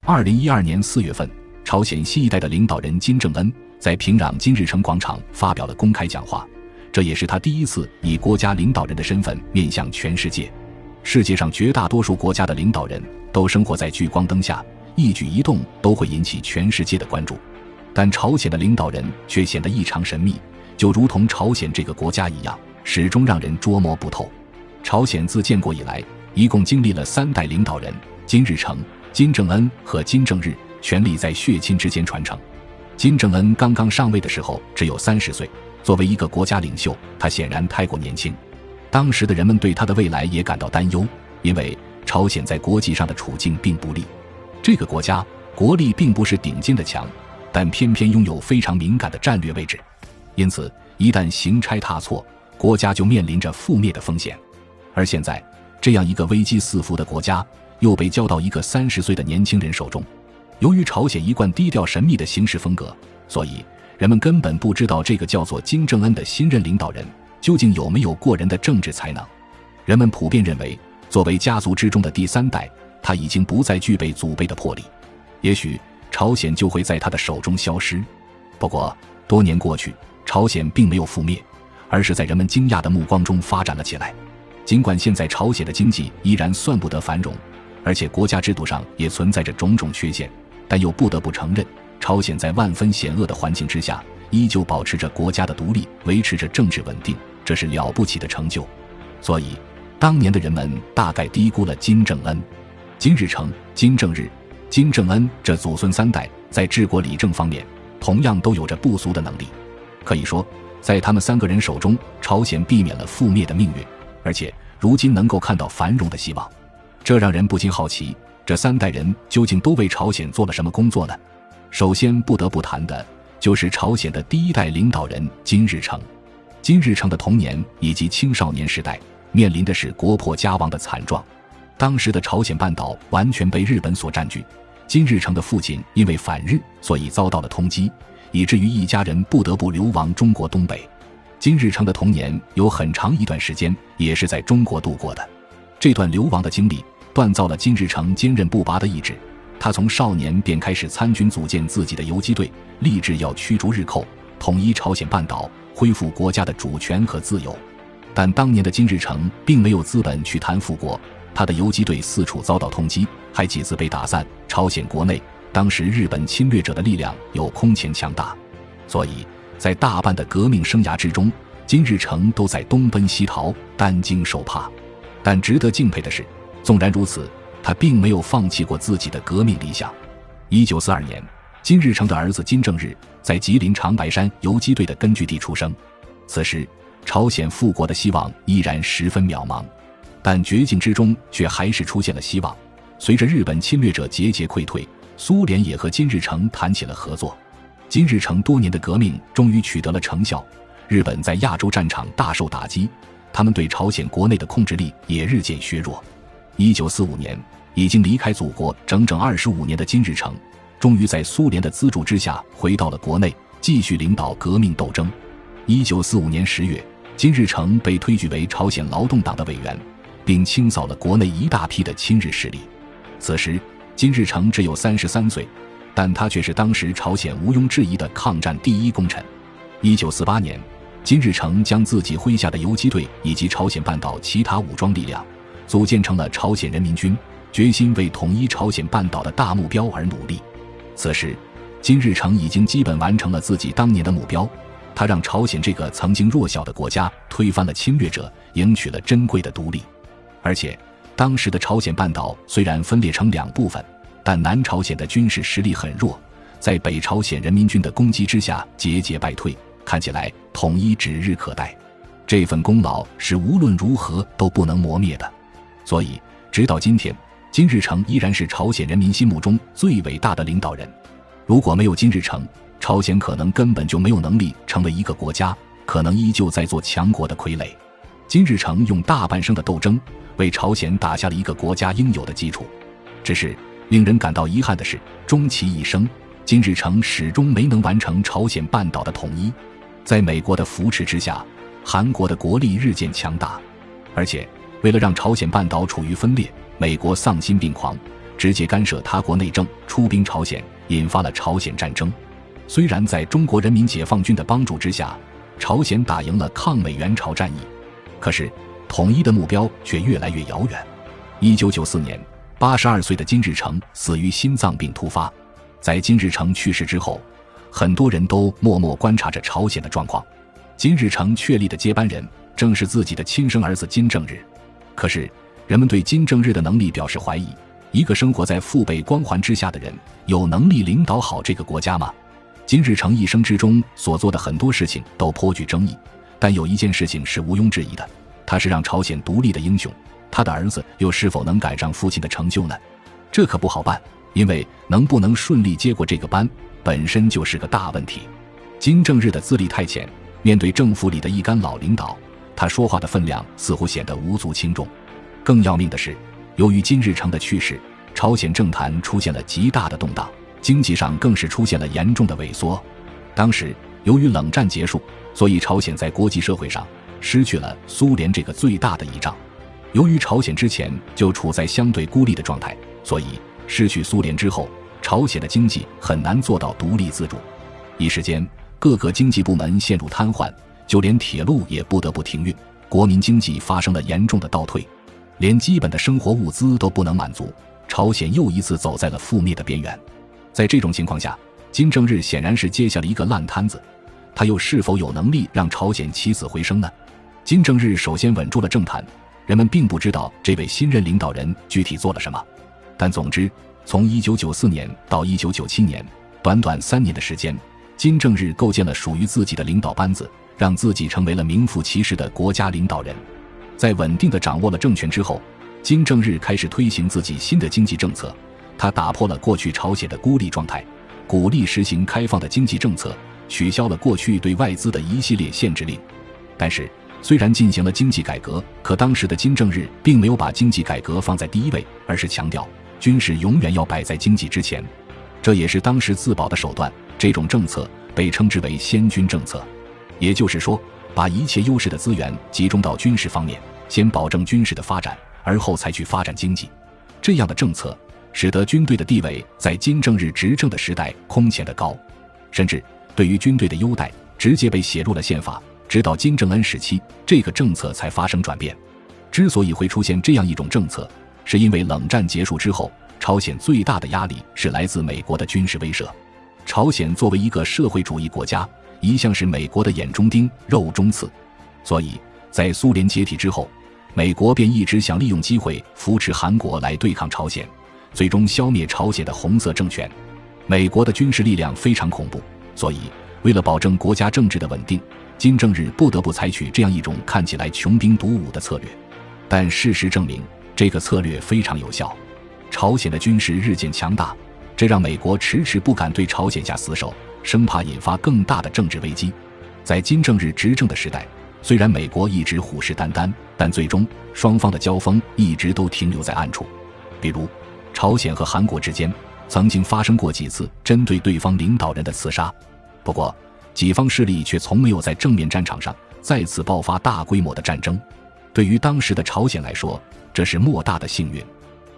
2012年4月份，朝鲜新一代的领导人金正恩在平壤金日成广场发表了公开讲话，这也是他第一次以国家领导人的身份面向全世界。世界上绝大多数国家的领导人都生活在聚光灯下，一举一动都会引起全世界的关注，但朝鲜的领导人却显得异常神秘，就如同朝鲜这个国家一样，始终让人捉摸不透。朝鲜自建国以来，一共经历了3代领导人金日成、金正恩和金正日，权力在血亲之间传承。金正恩刚刚上位的时候只有30岁，作为一个国家领袖，他显然太过年轻。当时的人们对他的未来也感到担忧，因为朝鲜在国际上的处境并不利。这个国家国力并不是顶尖的强，但偏偏拥有非常敏感的战略位置，因此一旦行差踏错，国家就面临着覆灭的风险。而现在这样一个危机四伏的国家又被交到一个30岁的年轻人手中。由于朝鲜一贯低调神秘的行事风格，所以人们根本不知道这个叫做金正恩的新任领导人究竟有没有过人的政治才能。人们普遍认为，作为家族之中的第3代，他已经不再具备祖辈的魄力，也许朝鲜就会在他的手中消失。不过多年过去，朝鲜并没有覆灭，而是在人们惊讶的目光中发展了起来。尽管现在朝鲜的经济依然算不得繁荣，而且国家制度上也存在着种种缺陷，但又不得不承认，朝鲜在万分险恶的环境之下依旧保持着国家的独立，维持着政治稳定，这是了不起的成就。所以当年的人们大概低估了金正恩、金日成、金正日、金正恩这祖孙3代在治国理政方面同样都有着不俗的能力。可以说，在他们3个人手中，朝鲜避免了覆灭的命运，而且如今能够看到繁荣的希望。这让人不禁好奇，这3代人究竟都为朝鲜做了什么工作呢？首先不得不谈的就是朝鲜的第1代领导人金日成。金日成的童年以及青少年时代面临的是国破家亡的惨状。当时的朝鲜半岛完全被日本所占据，金日成的父亲因为反日，所以遭到了通缉，以至于一家人不得不流亡中国东北。金日成的童年有很长一段时间也是在中国度过的。这段流亡的经历锻造了金日成坚韧不拔的意志，他从少年便开始参军组建自己的游击队，立志要驱逐日寇，统一朝鲜半岛，恢复国家的主权和自由。但当年的金日成并没有资本去谈复国，他的游击队四处遭到通缉，还几次被打散。朝鲜国内当时日本侵略者的力量有空前强大，所以在大半的革命生涯之中，金日成都在东奔西逃，担惊受怕。但值得敬佩的是，纵然如此，他并没有放弃过自己的革命理想。1942年，金日成的儿子金正日在吉林长白山游击队的根据地出生。此时朝鲜复国的希望依然十分渺茫，但绝境之中却还是出现了希望。随着日本侵略者节节溃退，苏联也和金日成谈起了合作。金日成多年的革命终于取得了成效，日本在亚洲战场大受打击，他们对朝鲜国内的控制力也日渐削弱。1945年，已经离开祖国整整25年的金日成终于在苏联的资助之下回到了国内，继续领导革命斗争。1945年10月，金日成被推举为朝鲜劳动党的委员，并清扫了国内一大批的亲日势力。此时金日成只有33岁，但他却是当时朝鲜毋庸置疑的抗战第一功臣。1948年，金日成将自己麾下的游击队以及朝鲜半岛其他武装力量组建成了朝鲜人民军，决心为统一朝鲜半岛的大目标而努力。此时金日成已经基本完成了自己当年的目标，他让朝鲜这个曾经弱小的国家推翻了侵略者，赢取了珍贵的独立。而且当时的朝鲜半岛虽然分裂成2部分，但南朝鲜的军事实力很弱，在北朝鲜人民军的攻击之下节节败退，看起来统一指日可待。这份功劳是无论如何都不能磨灭的，所以直到今天，金日成依然是朝鲜人民心目中最伟大的领导人。如果没有金日成，朝鲜可能根本就没有能力成为一个国家，可能依旧在做强国的傀儡。金日成用大半生的斗争为朝鲜打下了一个国家应有的基础。只是令人感到遗憾的是，终其一生，金日成始终没能完成朝鲜半岛的统一。在美国的扶持之下，韩国的国力日渐强大，而且为了让朝鲜半岛处于分裂，美国丧心病狂，直接干涉他国内政，出兵朝鲜，引发了朝鲜战争。虽然在中国人民解放军的帮助之下，朝鲜打赢了抗美援朝战役，可是统一的目标却越来越遥远。1994年，82岁的金日成死于心脏病突发。在金日成去世之后，很多人都默默观察着朝鲜的状况。金日成确立的接班人正是自己的亲生儿子金正日。可是人们对金正日的能力表示怀疑，一个生活在父辈光环之下的人，有能力领导好这个国家吗？金日成一生之中所做的很多事情都颇具争议，但有一件事情是毋庸置疑的，他是让朝鲜独立的英雄。他的儿子又是否能赶上父亲的成就呢？这可不好办，因为能不能顺利接过这个班本身就是个大问题。金正日的资历太浅，面对政府里的一干老领导，他说话的分量似乎显得无足轻重。更要命的是，由于金日成的去世，朝鲜政坛出现了极大的动荡，经济上更是出现了严重的萎缩。当时由于冷战结束，所以朝鲜在国际社会上失去了苏联这个最大的倚仗。由于朝鲜之前就处在相对孤立的状态，所以失去苏联之后，朝鲜的经济很难做到独立自主。一时间，各个经济部门陷入瘫痪，就连铁路也不得不停运，国民经济发生了严重的倒退，连基本的生活物资都不能满足，朝鲜又一次走在了覆灭的边缘。在这种情况下，金正日显然是接下了一个烂摊子，他又是否有能力让朝鲜起死回生呢？金正日首先稳住了政坛，人们并不知道这位新任领导人具体做了什么，但总之，从1994年到1997年，短短3年的时间，金正日构建了属于自己的领导班子，让自己成为了名副其实的国家领导人。在稳定地掌握了政权之后，金正日开始推行自己新的经济政策，他打破了过去朝鲜的孤立状态，鼓励实行开放的经济政策，取消了过去对外资的一系列限制令。但是虽然进行了经济改革，可当时的金正日并没有把经济改革放在第一位，而是强调军事永远要摆在经济之前，这也是当时自保的手段。这种政策被称之为先军政策，也就是说，把一切优势的资源集中到军事方面，先保证军事的发展，而后才去发展经济。这样的政策使得军队的地位在金正日执政的时代空前的高，甚至对于军队的优待直接被写入了宪法。直到金正恩时期，这个政策才发生转变。之所以会出现这样一种政策，是因为冷战结束之后，朝鲜最大的压力是来自美国的军事威慑。朝鲜作为一个社会主义国家，一向是美国的眼中钉、肉中刺，所以在苏联解体之后，美国便一直想利用机会扶持韩国来对抗朝鲜，最终消灭朝鲜的红色政权。美国的军事力量非常恐怖，所以为了保证国家政治的稳定，金正日不得不采取这样一种看起来穷兵黩武的策略。但事实证明，这个策略非常有效。朝鲜的军事日渐强大，这让美国迟迟不敢对朝鲜下死手，生怕引发更大的政治危机。在金正日执政的时代，虽然美国一直虎视眈眈，但最终双方的交锋一直都停留在暗处。比如朝鲜和韩国之间曾经发生过几次针对对方领导人的刺杀，不过己方势力却从没有在正面战场上再次爆发大规模的战争。对于当时的朝鲜来说，这是莫大的幸运，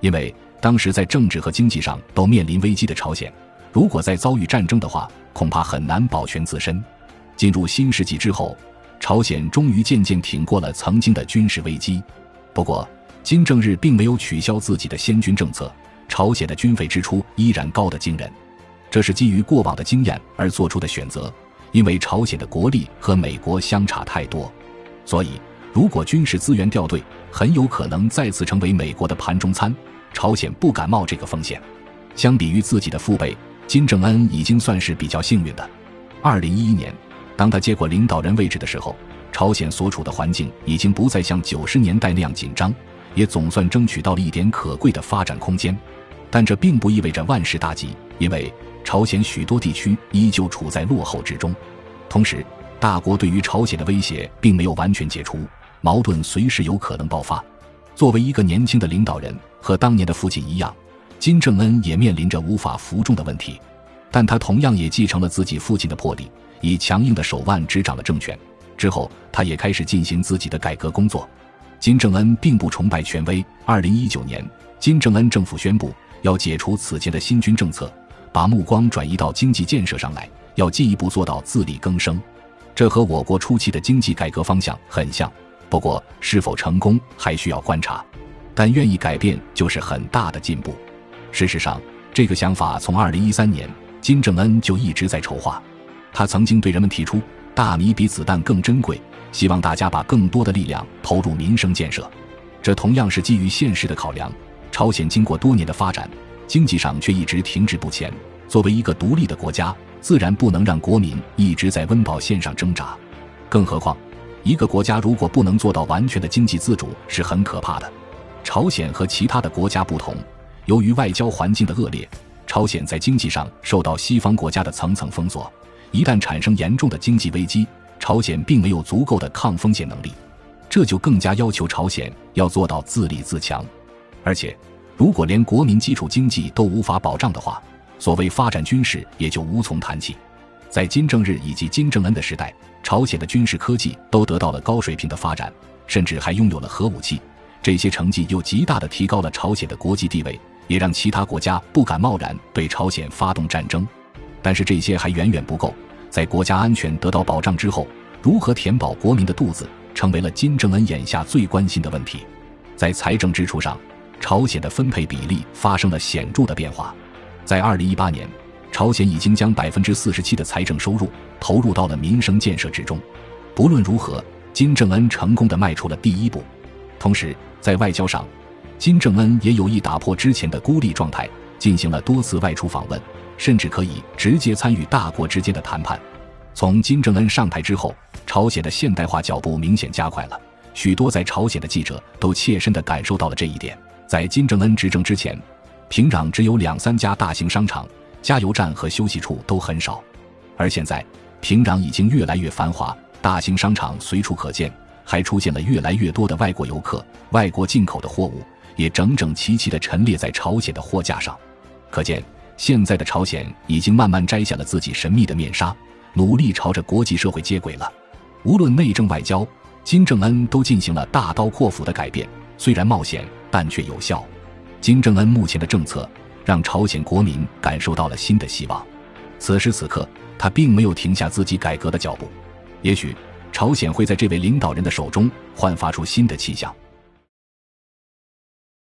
因为当时在政治和经济上都面临危机的朝鲜，如果再遭遇战争的话，恐怕很难保全自身。进入新世纪之后，朝鲜终于渐渐挺过了曾经的军事危机。不过金正日并没有取消自己的先军政策，朝鲜的军费支出依然高得惊人，这是基于过往的经验而做出的选择。因为朝鲜的国力和美国相差太多，所以如果军事资源调队，很有可能再次成为美国的盘中餐，朝鲜不敢冒这个风险。相比于自己的父辈，金正恩已经算是比较幸运的。2011年，当他接过领导人位置的时候，朝鲜所处的环境已经不再像90年代那样紧张，也总算争取到了一点可贵的发展空间。但这并不意味着万事大吉，因为朝鲜许多地区依旧处在落后之中。同时，大国对于朝鲜的威胁并没有完全解除，矛盾随时有可能爆发。作为一个年轻的领导人，和当年的父亲一样，金正恩也面临着无法服众的问题，但他同样也继承了自己父亲的魄力，以强硬的手腕执掌了政权。之后他也开始进行自己的改革工作。金正恩并不崇拜权威。2019年，金正恩政府宣布要解除此前的新军政策，把目光转移到经济建设上来，要进一步做到自力更生。这和我国初期的经济改革方向很像，不过是否成功还需要观察。但愿意改变就是很大的进步。事实上，这个想法从2013年金正恩就一直在筹划。他曾经对人们提出大米比子弹更珍贵，希望大家把更多的力量投入民生建设。这同样是基于现实的考量。朝鲜经过多年的发展，经济上却一直停滞不前，作为一个独立的国家，自然不能让国民一直在温饱线上挣扎。更何况一个国家如果不能做到完全的经济自主是很可怕的。朝鲜和其他的国家不同，由于外交环境的恶劣，朝鲜在经济上受到西方国家的层层封锁，一旦产生严重的经济危机，朝鲜并没有足够的抗风险能力，这就更加要求朝鲜要做到自立自强。而且如果连国民基础经济都无法保障的话，所谓发展军事也就无从谈起。在金正日以及金正恩的时代，朝鲜的军事科技都得到了高水平的发展，甚至还拥有了核武器。这些成绩又极大地提高了朝鲜的国际地位，也让其他国家不敢贸然对朝鲜发动战争。但是这些还远远不够，在国家安全得到保障之后，如何填饱国民的肚子，成为了金正恩眼下最关心的问题。在财政支出上，朝鲜的分配比例发生了显著的变化。在2018年，朝鲜已经将47%的财政收入投入到了民生建设之中。不论如何，金正恩成功地迈出了第一步。同时在外交上，金正恩也有意打破之前的孤立状态，进行了多次外出访问，甚至可以直接参与大国之间的谈判。从金正恩上台之后，朝鲜的现代化脚步明显加快了，许多在朝鲜的记者都切身地感受到了这一点。在金正恩执政之前，平壤只有2-3家大型商场，加油站和休息处都很少，而现在平壤已经越来越繁华，大型商场随处可见，还出现了越来越多的外国游客，外国进口的货物也整整齐齐地陈列在朝鲜的货架上。可见现在的朝鲜已经慢慢摘下了自己神秘的面纱，努力朝着国际社会接轨了。无论内政外交，金正恩都进行了大刀阔斧的改变，虽然冒险，但却有效。金正恩目前的政策让朝鲜国民感受到了新的希望。此时此刻，他并没有停下自己改革的脚步。也许朝鲜会在这位领导人的手中焕发出新的气象。